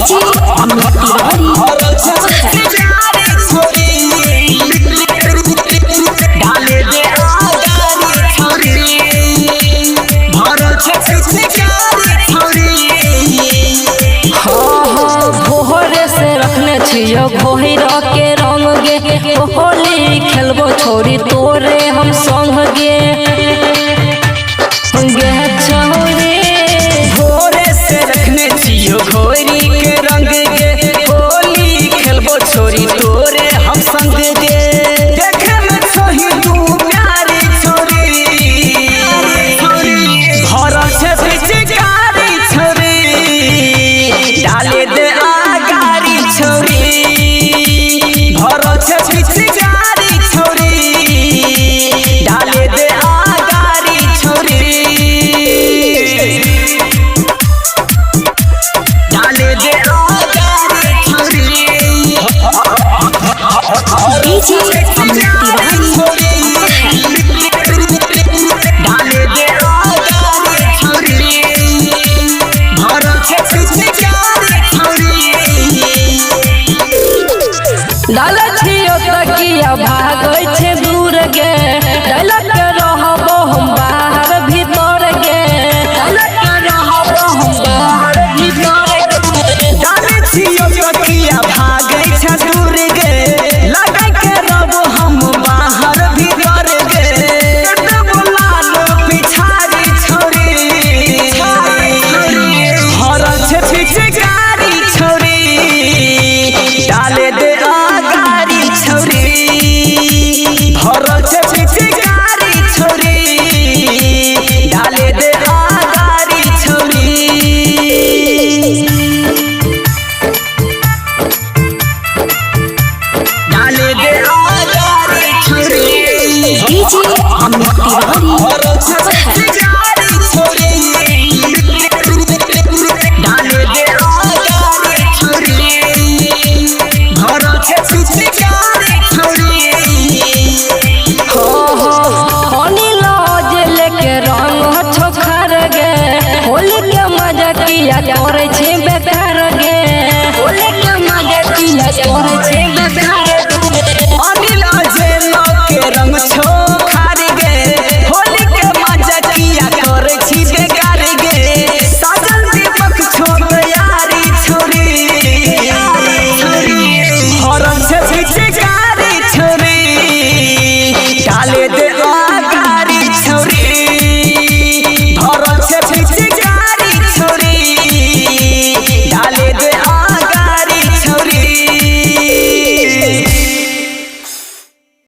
DJ Amit Tiwari डाले दे आगारी छोरी भरल छे भोरे से रखने छियो घोहिर के रंग गे होली खेलबो छोरी तोरे हम संग गे छोरी भोरे से रखने छियो घोरी के रंग गे होली खेलबो छोरी तोरे हम संग गे देखे में छोही तू प्यारी छोरी भरल छे पिचकारी छोरी डाले दे आगारी छोरी भरल छे पिचकारी छोरी डाले दे आगारी छोरी डाले दे आगारी छोरी डीजे अमित तिवारी डाले दे आगारी छोरी भरल छे पिचकारी छोरी लाल छियो तकिया भागै छे दूर गे डाला